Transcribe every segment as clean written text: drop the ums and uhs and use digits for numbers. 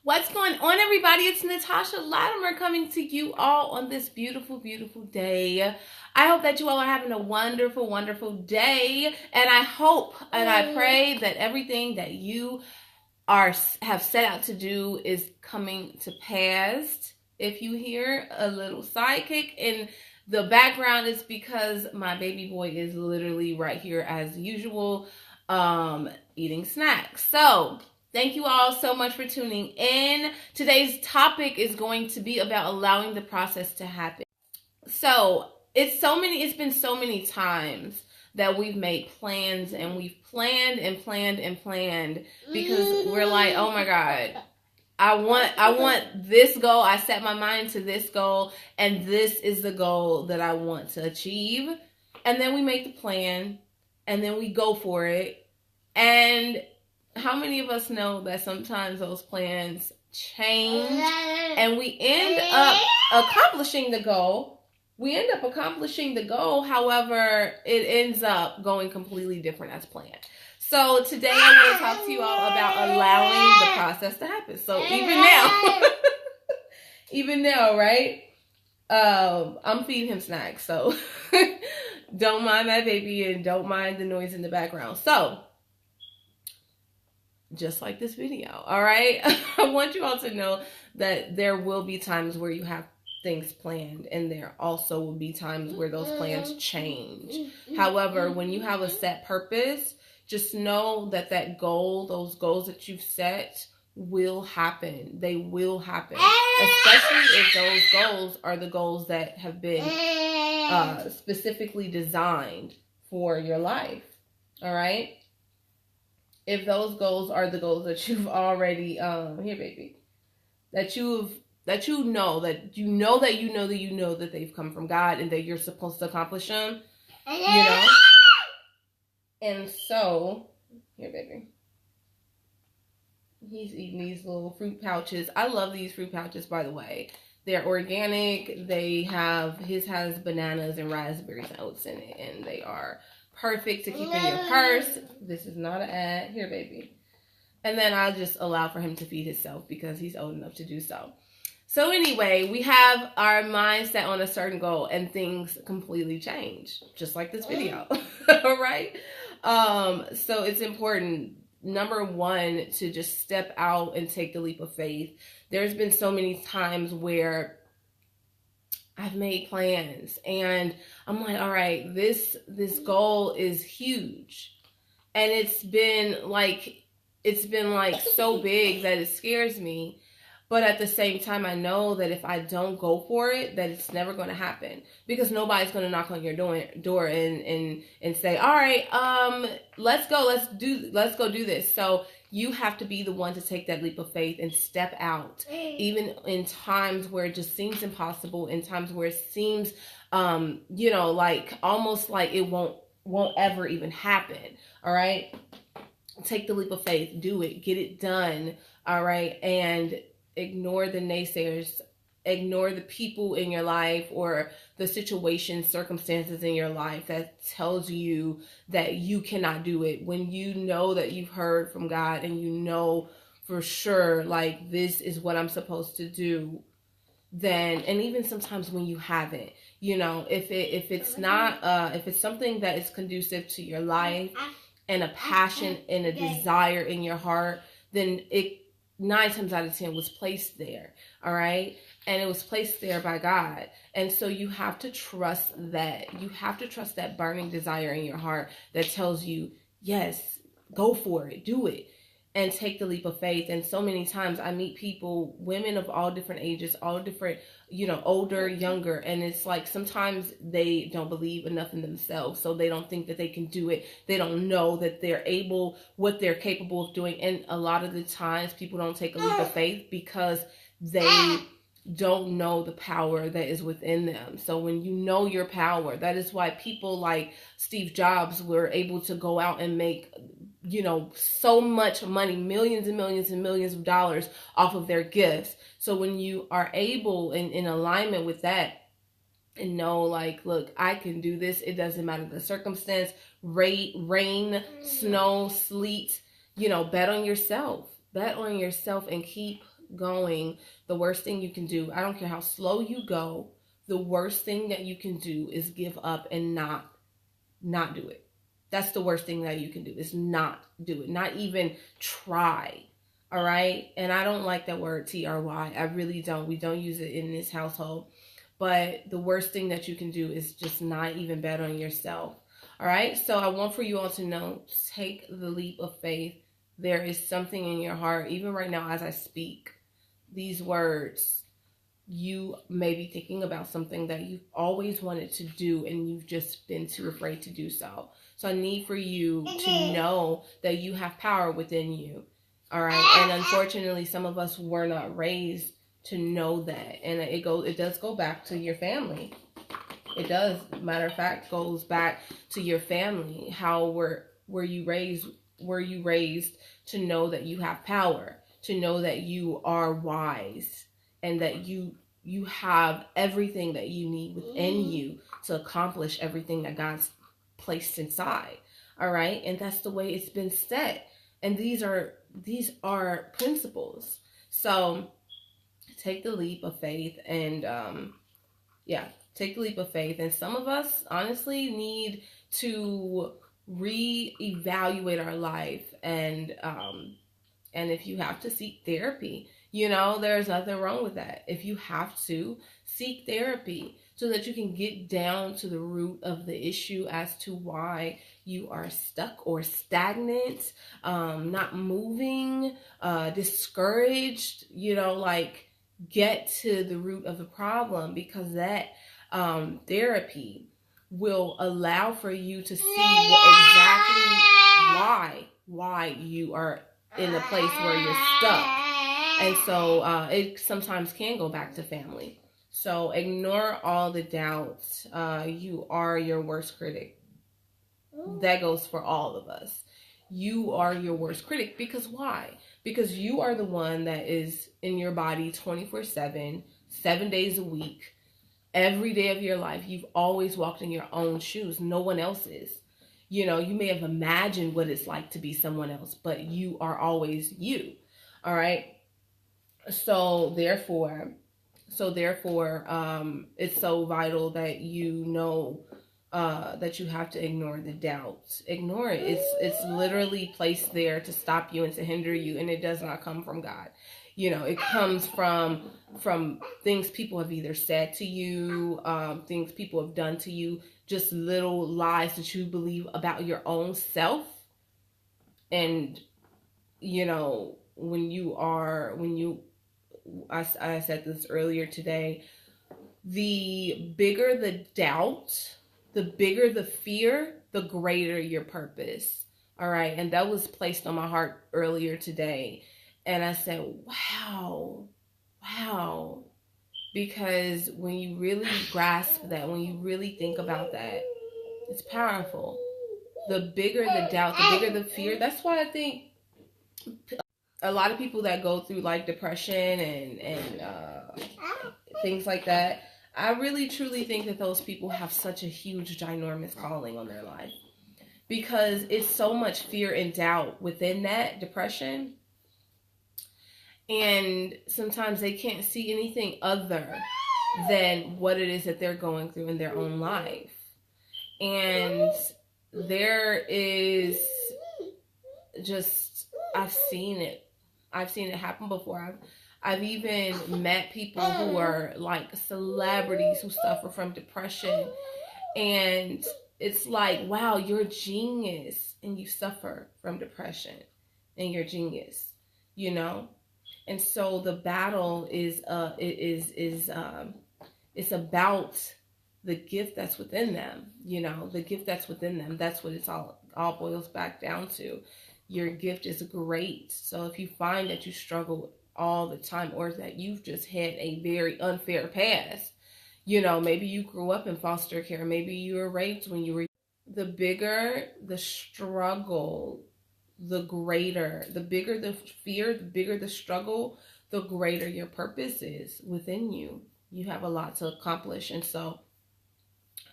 What's going on, everybody? It's Natasha Latimer coming to you all on this beautiful, beautiful day. I hope that you all are having a wonderful, wonderful day. And I hope and I pray that everything that you have set out to do is coming to pass. If you hear a little sidekick in the background, it's because my baby boy is literally right here as usual, eating snacks. So thank you all so much for tuning in. Today's topic is going to be about allowing the process to happen. So it's been so many times that we've made plans and we've planned because we're like, oh my God, I want this goal. I set my mind to this goal, and this is the goal that I want to achieve. And then we make the plan, and then we go for it. And how many of us know that sometimes those plans change and we end up accomplishing the goal? However, it ends up going completely different as planned. So today I'm going to talk to you all about allowing the process to happen. So even now, right? I'm feeding him snacks, so don't mind my baby and don't mind the noise in the background. So just like this video, all right? I want you all to know that there will be times where you have things planned, and there also will be times where those plans change. However, when you have a set purpose, just know that those goals that you've set will happen. They will happen, especially if those goals are the goals that have been specifically designed for your life, all right? If those goals are the goals that you've already that they've come from God and that you're supposed to accomplish them, And so, here, baby. He's eating these little fruit pouches. I love these fruit pouches, by the way. They're organic. His has bananas and raspberries and oats in it, and they are perfect to keep in your purse. This is not an ad. Here, baby. And then I'll just allow for him to feed himself because he's old enough to do so. So anyway, we have our mindset on a certain goal and things completely change, just like this video, all right? So it's important, number one, to just step out and take the leap of faith. There's been so many times where I've made plans and I'm like, all right, this goal is huge. And it's been like so big that it scares me. But at the same time, I know that if I don't go for it, that it's never going to happen, because nobody's going to knock on your door and say, all right, let's go do this. So you have to be the one to take that leap of faith and step out, even in times where it just seems impossible, in times where it seems, like almost like it won't ever even happen. All right. Take the leap of faith, do it, get it done. All right. And ignore the naysayers, ignore the people in your life or the situations, circumstances in your life that tells you that you cannot do it. When you know that you've heard from God and you know for sure, like, this is what I'm supposed to do, then, and even sometimes when you haven't, if it's something that is conducive to your life and a passion and a desire in your heart, then it 9 times out of 10 was placed there, all right? And it was placed there by God. And so you have to trust that. You have to trust that burning desire in your heart that tells you, yes, go for it, do it, and take the leap of faith. And so many times I meet people, women of all different ages, all different, older, younger, and it's like sometimes they don't believe enough in themselves, so they don't think that they can do it. They don't know that what they're capable of doing. And a lot of the times people don't take a leap of faith because they don't know the power that is within them. So when you know your power, that is why people like Steve Jobs were able to go out and make so much money, millions and millions and millions of dollars off of their gifts. So when you are able in alignment with that and know, like, look, I can do this. It doesn't matter the circumstance, rain, snow, sleet, bet on yourself. Bet on yourself and keep going, the worst thing you can do, I don't care how slow you go, the worst thing that you can do is give up and not do it. That's the worst thing that you can do, is not do it. Not even try. All right? And I don't like that word TRY. I really don't. We don't use it in this household. But the worst thing that you can do is just not even bet on yourself. All right? So I want for you all to know, take the leap of faith. There is something in your heart, even right now as I speak these words, you may be thinking about something that you've always wanted to do and you've just been too afraid to do so. So I need for you to know that you have power within you. All right. And unfortunately, some of us were not raised to know that. And it does go back to your family. It does. Matter of fact, goes back to your family. How were you raised? Were you raised to know that you have power, to know that you are wise, and that you have everything that you need within you to accomplish everything that God's placed inside. All right? And that's the way it's been set. And these are principles. So take the leap of faith and take the leap of faith. And some of us honestly need to reevaluate our life, and if you have to seek therapy, there's nothing wrong with that. If you have to, seek therapy so that you can get down to the root of the issue as to why you are stuck or stagnant, not moving, discouraged, get to the root of the problem, because that therapy will allow for you to see why you are in a place where you're stuck. And so it sometimes can go back to family. So ignore all the doubts. You are your worst critic. That goes for all of us. You are your worst critic. Because why? Because you are the one that is in your body 24/7, 7 days a week, every day of your life. You've always walked in your own shoes. No one else is. You may have imagined what it's like to be someone else, but you are always you. All right. So therefore, it's so vital that that you have to ignore the doubts. Ignore it. It's literally placed there to stop you and to hinder you, and it does not come from God. It comes from things people have either said to you, things people have done to you, just little lies that you believe about your own self. And I said this earlier today, the bigger the doubt, the bigger the fear, the greater your purpose. All right. And that was placed on my heart earlier today. And I said, wow. Because when you really grasp that, when you really think about that, it's powerful. The bigger the doubt, the bigger the fear. That's why I think a lot of people that go through like depression and things like that, I really truly think that those people have such a huge, ginormous calling on their life, because it's so much fear and doubt within that depression. And sometimes they can't see anything other than what it is that they're going through in their own life. And there is just, I've seen it happen before. I've even met people who are like celebrities who suffer from depression, and it's like, wow, you're a genius and you suffer from depression and you're a genius, And so the battle is it's about the gift that's within them, the gift that's within them. That's what it's all boils back down to. Your gift is great. So if you find that you struggle all the time, or that you've just had a very unfair past, maybe you grew up in foster care, maybe you were raped when you were, the bigger the struggle, the greater, the bigger the fear, the bigger the struggle, the greater your purpose is within you. You have a lot to accomplish. And so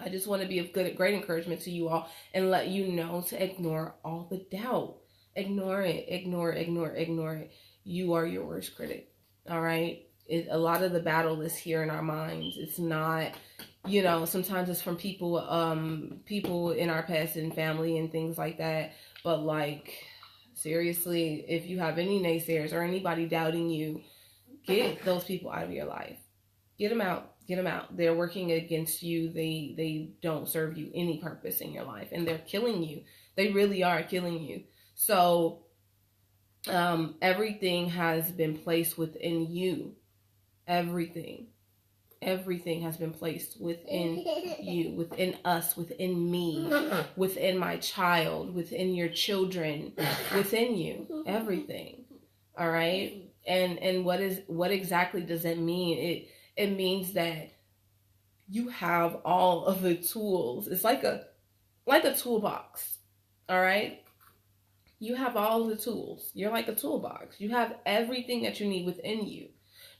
I just want to be of great encouragement to you all and let you know to ignore all the doubt. Ignore it. You are your worst critic. All right. A lot of the battle is here in our minds. It's not, you know, sometimes it's from people in our past and family and things like that. But like, seriously, if you have any naysayers or anybody doubting you, get those people out of your life. Get them out. Get them out. They're working against you. They don't serve you any purpose in your life, and they're killing you. They really are killing you. So everything has been placed within you. Everything has been placed within you, within us, within me, within my child, within your children, within you. Everything. All right. And what exactly does that mean? It means that you have all of the tools. It's like a toolbox. All right. You have all the tools. You're like a toolbox. You have everything that you need within you.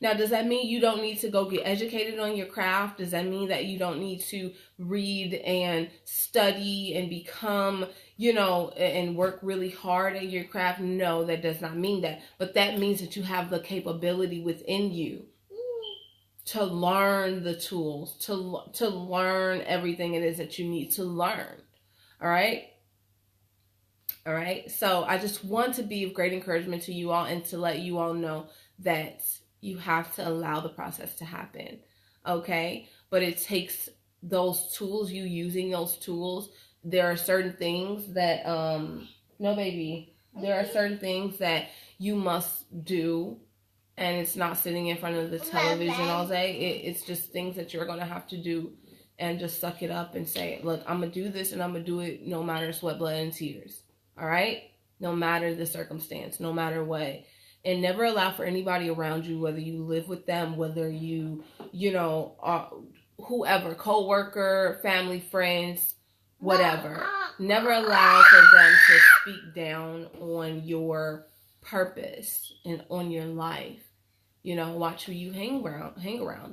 Now, does that mean you don't need to go get educated on your craft? Does that mean that you don't need to read and study and become, you know, and work really hard at your craft? No, that does not mean that. But that means that you have the capability within you to learn the tools, to learn everything it is that you need to learn. All right? All right. So I just want to be of great encouragement to you all and to let you all know that you have to allow the process to happen. Okay. But it takes those tools, you using those tools. There are certain things that, no, baby, there are certain things that you must do. And it's not sitting in front of the television all day. It's just things that you're going to have to do and just suck it up and say, look, I'm going to do this and I'm going to do it no matter sweat, blood, and tears. All right? No matter the circumstance, no matter what. And never allow for anybody around you, whether you live with them, whether you know, whoever, co-worker, family, friends, whatever. Never allow for them to speak down on your purpose and on your life. You know, watch who you hang around.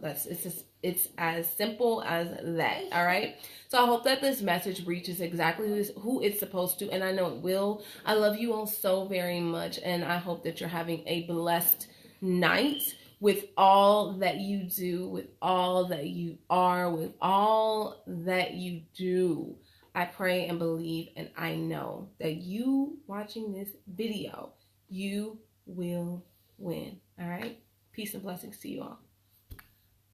It's as simple as that. All right. So I hope that this message reaches exactly who it's supposed to, and I know it will. I love you all so very much, and I hope that you're having a blessed night with all that you do, with all that you are, with all that you do. I pray and believe, and I know that you watching this video, you will win. All right. Peace and blessings to you all.